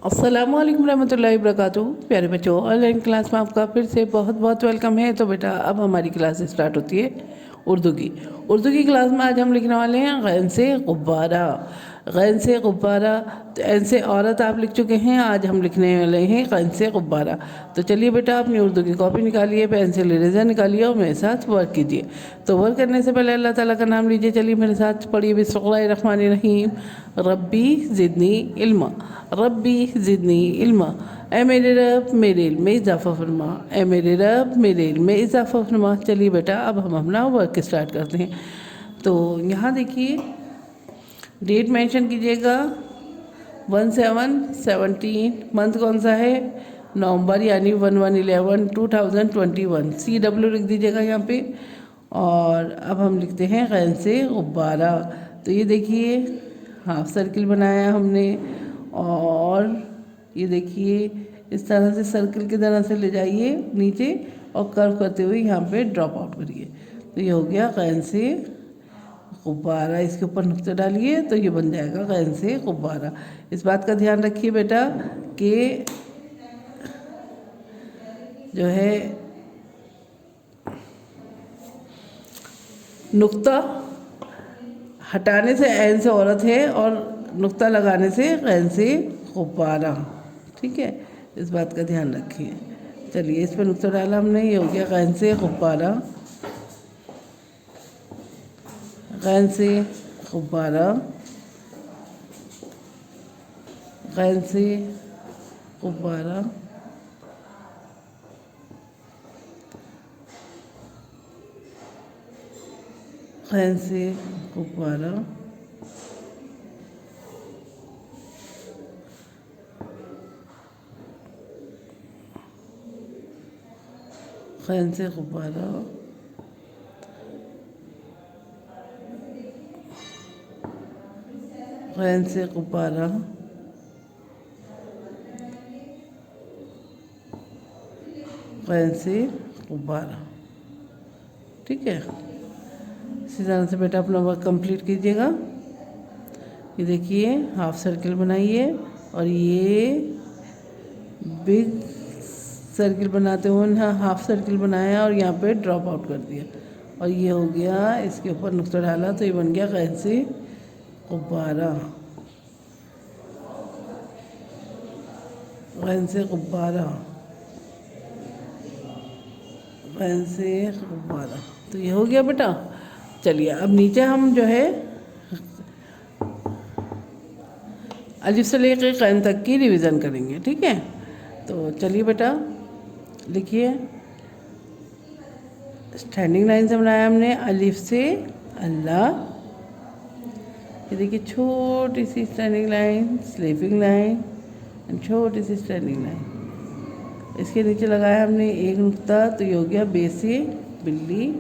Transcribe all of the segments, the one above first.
अस्सलामु अलैकुम रहमतुल्लाहि वबरकातुहू। प्यारे बच्चों, ऑनलाइन क्लास में आपका फिर से बहुत बहुत वेलकम है। तो बेटा अब हमारी क्लास स्टार्ट होती है उर्दू की। उर्दू की क्लास में आज हम लिखने वाले हैं गैन से गुब्बारा। गैन से गुब्बारा, तो ऐन से औरत आप लिख चुके हैं, आज हम लिखने वाले हैं गैन से गुब्बारा। तो चलिए बेटा अपनी उर्दू की कॉपी निकालिए, पेंसिल इरेजर निकालिए और मेरे साथ वर्क कीजिए। तो वर्क करने से पहले अल्लाह ताला का नाम लीजिए। चलिए मेरे साथ पढ़िए, बिस्मिल्लाहिर्रहमानिर्रहीम। रब्बी ज़िदनी इल्मा, रब्बी ज़िदनी इल्मा। ए मेरे रब मेरे इल्म में इजाफ़ा फरमा, ए मेरे रब मेरे इल्म में इजाफ़ा फरमा। चलिए बेटा अब हम अपना वर्क स्टार्ट करते हैं। तो यहाँ देखिए डेट मेंशन कीजिएगा 17/17। मंथ कौन सा है? नवंबर, यानी 11/11/2021। CW लिख दीजिएगा यहाँ पे। और अब हम लिखते हैं गैन से गुब्बारा। तो ये देखिए हाफ सर्किल बनाया हमने, और ये देखिए इस तरह से सर्किल की तरह से ले जाइए नीचे और कर्व करते हुए यहाँ पे ड्रॉप आउट करिए। तो ये हो गया गैन से गुब्बारा। इसके ऊपर नुक्ते डालिए तो ये बन जाएगा गैन से गुब्बारा। इस बात का ध्यान रखिए बेटा कि जो है नुक्ता हटाने से ऐन से औरत है और नुक्ता लगाने से गैन से गुब्बारा। ठीक है, इस बात का ध्यान रखिए। चलिए इस पर नुक्ता डाला हमने, ये हो गया गैन से गुब्बारा। गैन से गुब्बारा, गैन से गुब्बारा, गैन से गुब्बारा, गैन से गुब्बारा, गैन से गुब्बारा, गैन से गुब्बारा। ठीक है, इसी तरह से बेटा अपना वर्क कंप्लीट कीजिएगा। ये देखिए हाफ सर्किल बनाइए और ये बिग सर्किल बनाते हुए हाफ सर्किल बनाया और यहाँ पे ड्रॉप आउट कर दिया और ये हो गया, इसके ऊपर नुक्ता डाला तो ये बन गया गैन से गुब्बारा। गैन से गुब्बारा, गैन से गुब्बारा। तो ये हो गया बेटा। चलिए अब नीचे हम जो है अलिफ से लेकर कैन तक की रिवीजन करेंगे। ठीक है, तो चलिए बेटा लिखिए। स्टैंडिंग लाइन से बनाया हमने अलिफ से अल्लाह। ये देखिए छोटी सी standing line, sleeping line and छोटी सी स्टैंडिंग लाइन। इसके नीचे लगाया हमने एक नुक्ता, तो ये हो गया बे से बिल्ली,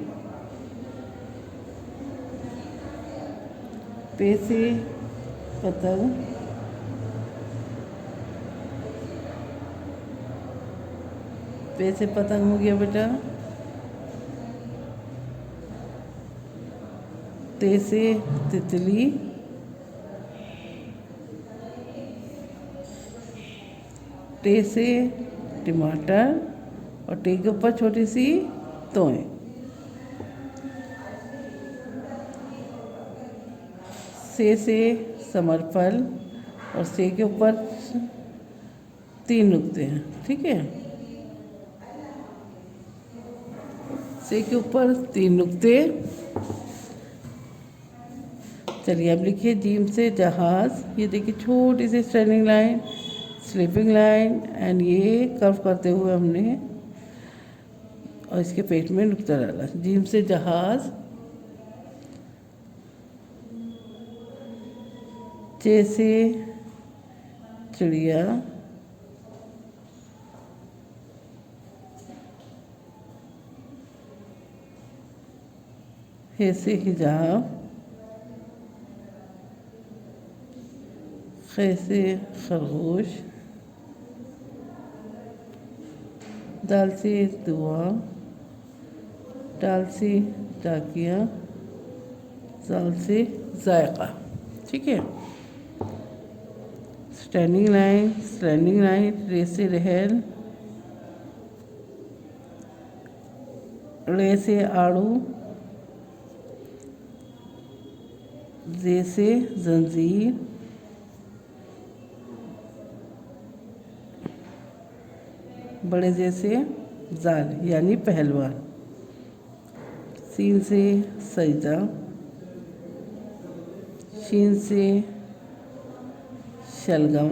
पे से पतंग, पे से पतंग हो गया बेटा, ते से तितली, टे से टमाटर और टे के ऊपर छोटी सी तोय, से समरफल और से के ऊपर 3 नुक्ते हैं। ठीक है, से के ऊपर 3 नुक्ते। चलिए अब लिखिए जीम से जहाज़। ये देखिए छोटी सी standing line, sleeping line and ये कर्व करते हुए हमने और इसके पेट में नुक्ता डाला। जीम से जहाज़, चे से चिड़िया, हे से हिजाब, खे से खरगोश, दाल से दुआ, टाल से टाकिया, जाल से जायका। ठीक है, स्टैंडिंग लाइन, स्टैंडिंग लाइन, रे से रहल, रे से आड़ू, जे से जंजीर, बड़े जे से जाल यानी पहलवान, सीन से सजदा, शीन से शलगम,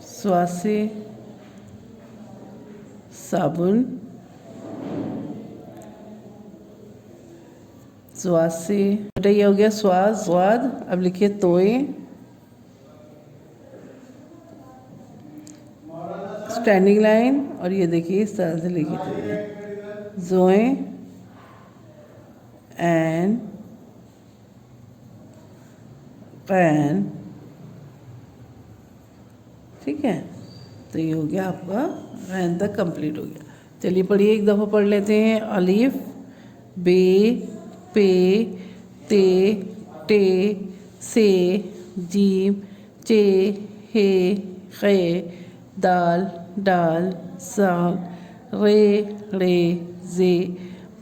स्वा से साबुन, स्वाद से बेटा ये हो गया स्वाद स्वाद। अब लिखिए तोए, स्टैंडिंग लाइन, और ये देखिए इस तरह से लिखी थी जोए एंड पैन। ठीक है, तो ये हो गया आपका रैन तक कंप्लीट हो गया। चलिए पढ़िए, एक दफ़ा पढ़ लेते हैं। अलिफ, बे, पे, ते, टे, से, जीम, चे, हे, खे, दाल, डाल, साल, रे, रे, जे,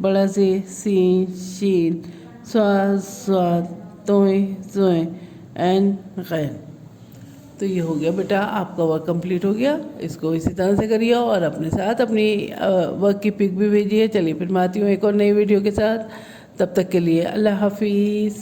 बड़ा जे, सीन, शीन, स्वाद, स्वाद, तोय, जोय एंड गैन। तो ये हो गया बेटा, आपका वर्क कंप्लीट हो गया। इसको इसी तरह से करिए और अपने साथ अपनी वर्क की पिक भी भेजिए। चलिए फिर मैं आती हूँ एक और नई वीडियो के साथ। तब तक के लिए अल्लाह हाफिज़।